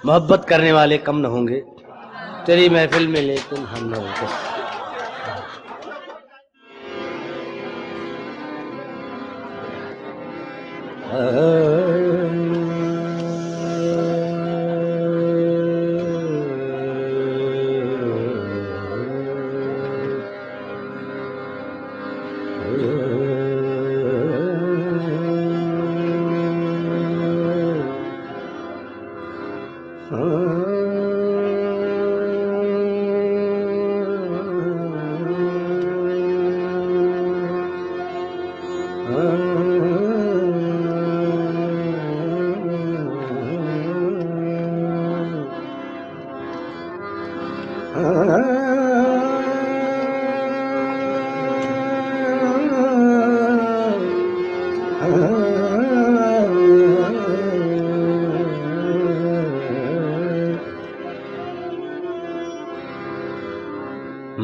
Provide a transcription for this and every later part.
मोहब्बत करने वाले कम न होंगे तेरी महफिल में, लेकिन हम न होंगे।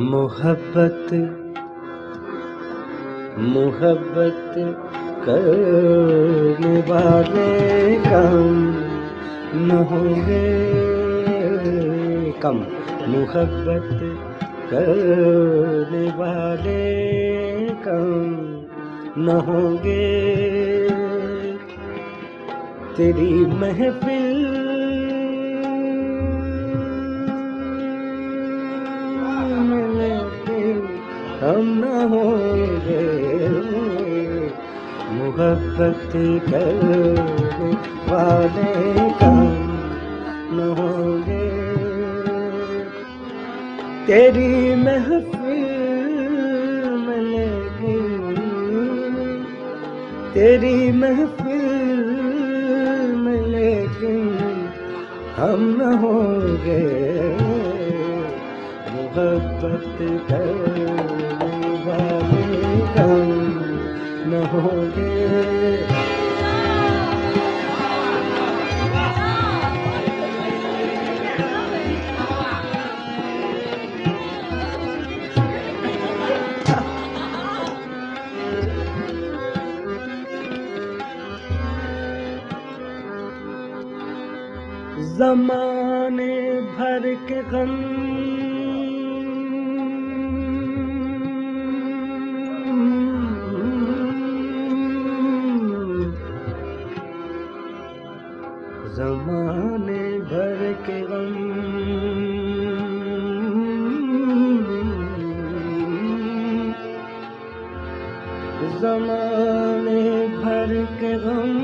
मोहब्बत मोहब्बत करने वाले कम न होंगे, कम मोहब्बत करने वाले कम न होंगे। तेरी महफिल हम न होंगे, मोहब्बत करने वाले कम न होंगे। तेरी महफिल में लेकिन, तेरी महफिल में लेकिन हम न होंगे, मोहब्बत करने वाले कम न होंगे। ज़माने भर के गम ज़माने भर के गम ज़माने भर के गम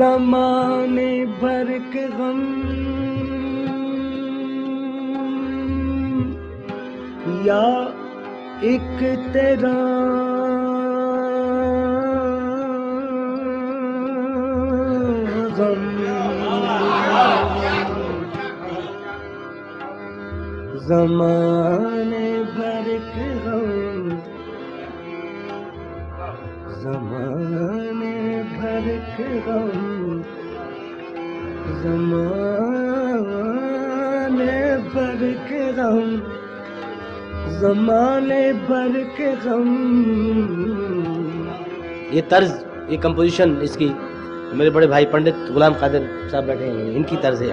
ज़माने भर के गम या एक तेरा गम, ज़माने भर के गम, ज़माने भर के गम, ज़माने भर के गम, ज़माने भर के गम। ये तर्ज, ये कंपोजिशन इसकी मेरे बड़े भाई पंडित गुलाम कादिर साहब बैठे हैं, इनकी तर्ज है।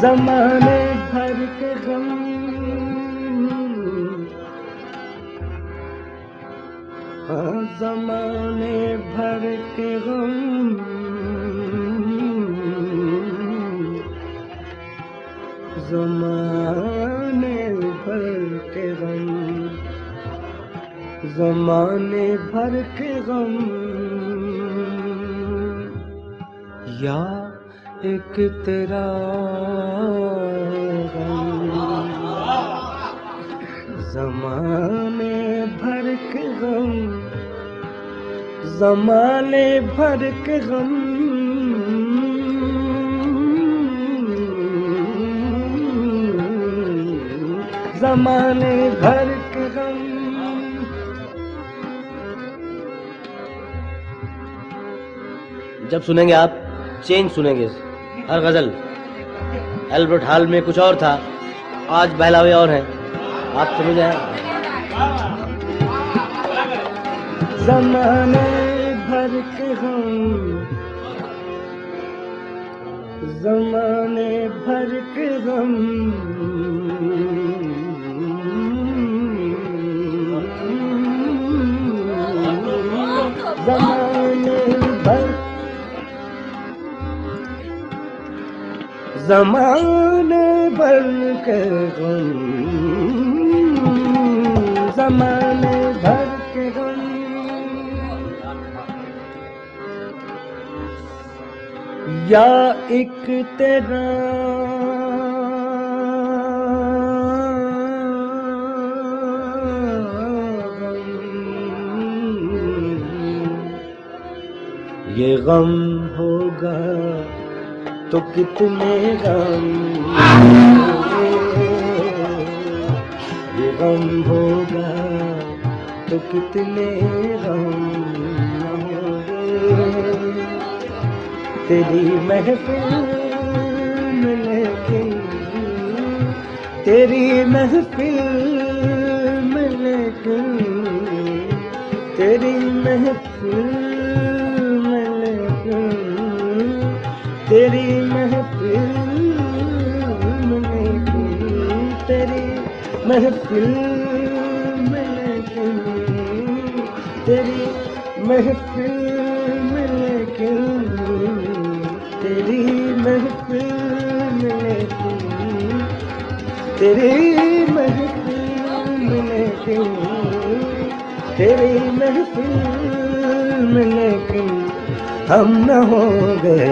ज़माने भर के गम, ज़माने भर के गम, ज़माने भर के गम, ज़माने भर के गम या एक तेरा गम, ज़माने भर के गम, ज़माने भर के गम, ज़माने भर के गम। जब सुनेंगे आप चेंज सुनेंगे हर गजल। एल्बर्ट हॉल में कुछ और था, आज बहलावे और हैं, आप समझ आए। ज़माने भर के हम, ज़माने भर के हम, ज़माने भर, ज़माने भर के हम, ज़माने भर के हम, या एक तेरा ये गम होगा तो कितने गम, ये गम होगा तो कितने गम होंगे तेरी महफिल में, लेकिन तेरी महफिल में, लेकिन तेरी महफिल में, लेकिन तेरी महफिल में, लेकिन तेरी महफिल में, लेकिन तेरी महफिल में, लेकिन तेरी महफिल में, लेकिन तेरी महफिल में, लेकिन तेरी महफिल में, लेकिन हम न होंगे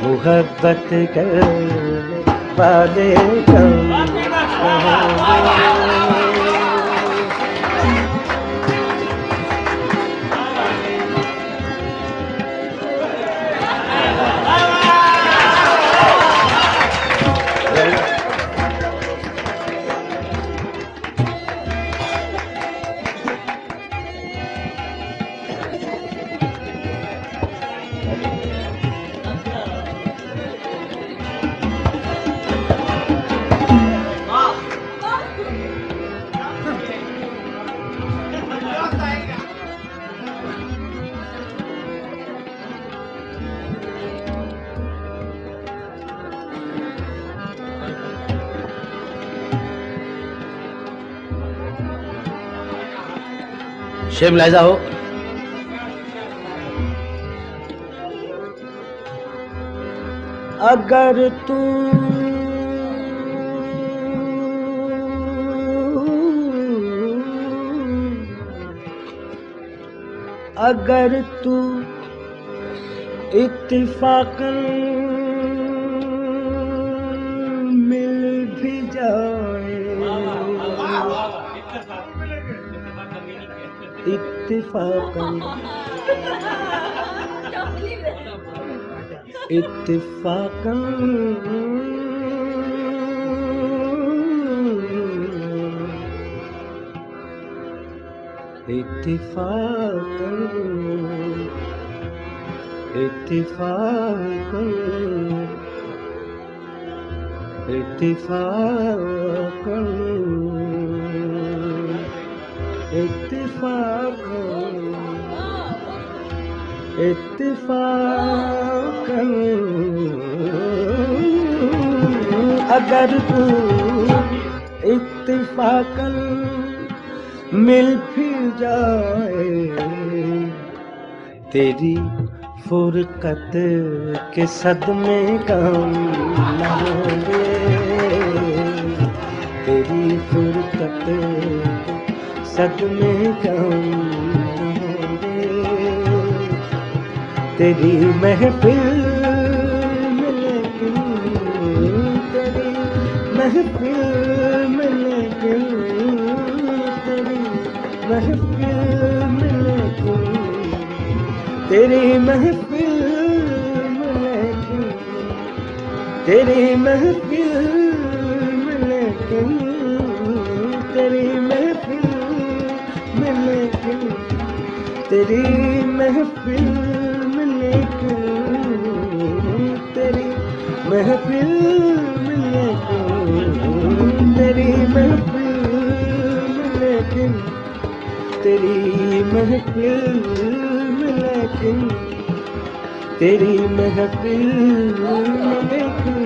मोहब्बत करने वाले कम। शेम लाइजा हो। अगर तू इत्तिफाकन मिल भी जाए, इत्तिफाकन इत्तिफाकन इत्तिफाकन इत्तिफाकन इत्तिफाकन इत्तिफाकन इत्तिफाकन अगर तू इत्तिफाकन मिल फिर जाए, तेरी फुरकत के सदमे कम न होंगे, तेरी फुरकत के सदमे कम न होंगे, तेरी महफिल में, लेकिन तेरी महफिल में, लेकिन तेरी महफिल में, लेकिन तेरी महफिल में, लेकिन तेरी महफिल में, लेकिन तेरी महफिल में, लेकिन तेरी महफिल में, लेकिन तेरी महफिल में, लेकिन तेरी महफिल में, तेरी महफिल में लेकिन तेरी महफिल में लेकिन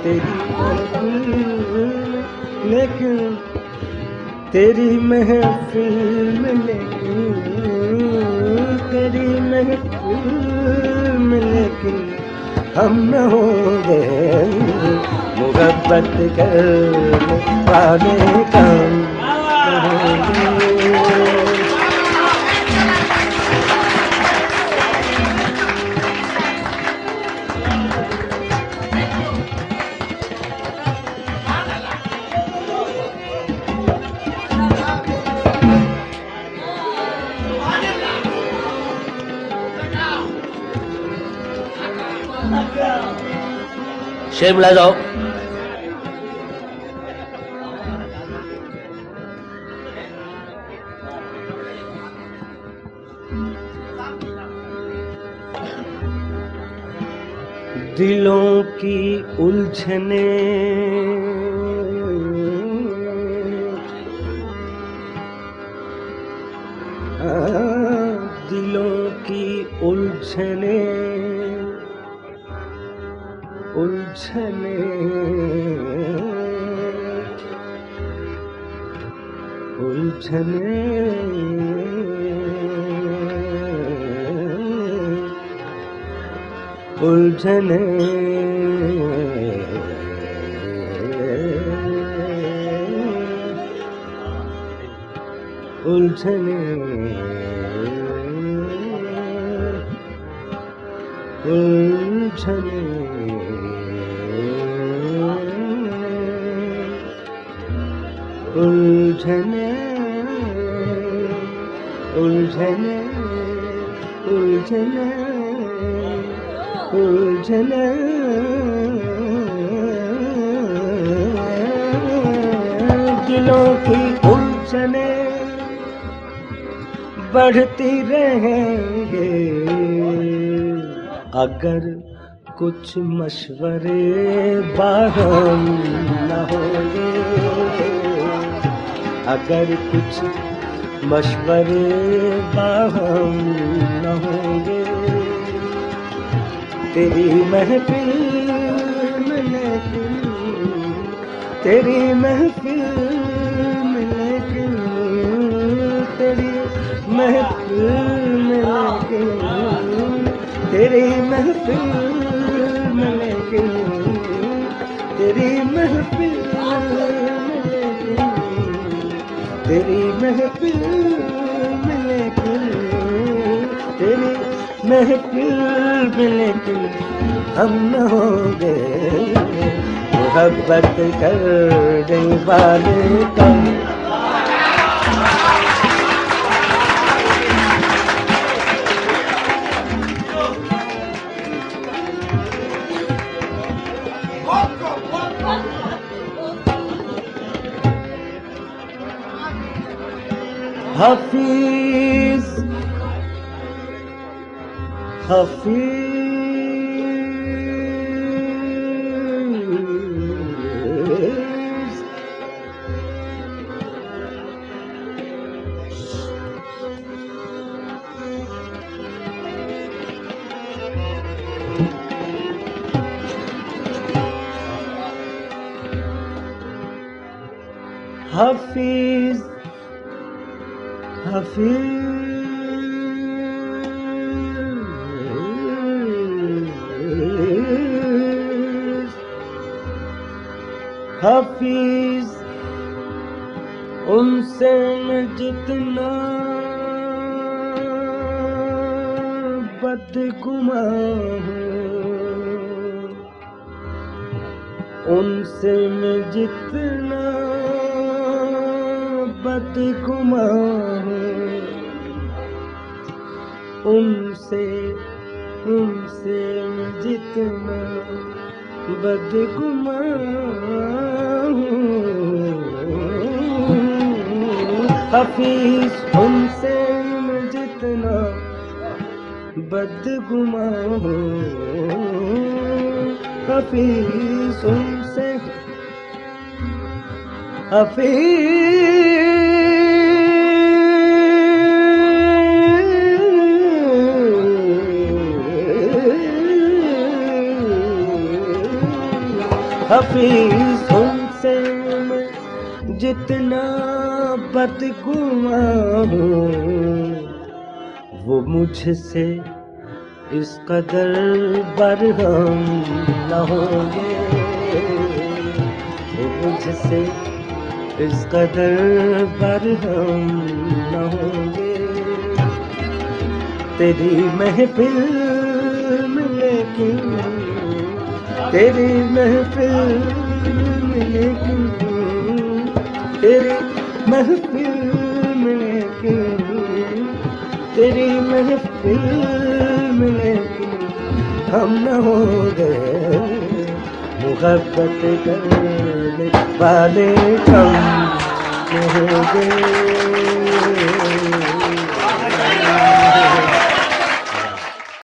तेरी महफिल लेकिन तेरी महफिल में लेकिन तेरी महफिल में लेकिन हम न होंगे मोहब्बत करने वाले काम शेर मिला जाओ। दिलों की उलझने दिलों की उलझने उलझने उलझने उलझने उलझने उलझने उलझने उलझने उलझने उलझने दिलों की उलझने बढ़ती रहेंगे अगर कुछ मशवरे बाहम न होंगे अगर कुछ मशवरे बाहम न होंगे तेरी महफिल में लेकिन तेरी महफिल में लेकिन तेरी महफिल में लेकिन तेरी महफिल में लेकिन तेरी महफिल में लेकिन तेरी महफिल में लेकिन तेरी महफिल में लेकिन हम न होंगे मोहब्बत करने वाले कम हफीज हफीज हफीज हफीज उनसे मैं जितना बदगुमान हूँ उनसे मैं जितना बदगुमान हूँ उनसे मैं जितना बदगुमान हूँ हफीज उनसे मैं जितना बदगुमान हूँ हफीज उनसे हफीज हफीज उनसे मैं जितना बदगुमां हूँ, वो मुझसे इस कदर बरहम न होंगे, वो मुझसे इस कदर बरहम न होंगे। तेरी महफिल में लेकिन, तेरी महफिल में लेकिन, तेरी महफिल में लेकिन, तेरी महफिल में लेकिन हम न हो गए, मुहब्बत करने वाले कम न हो गए।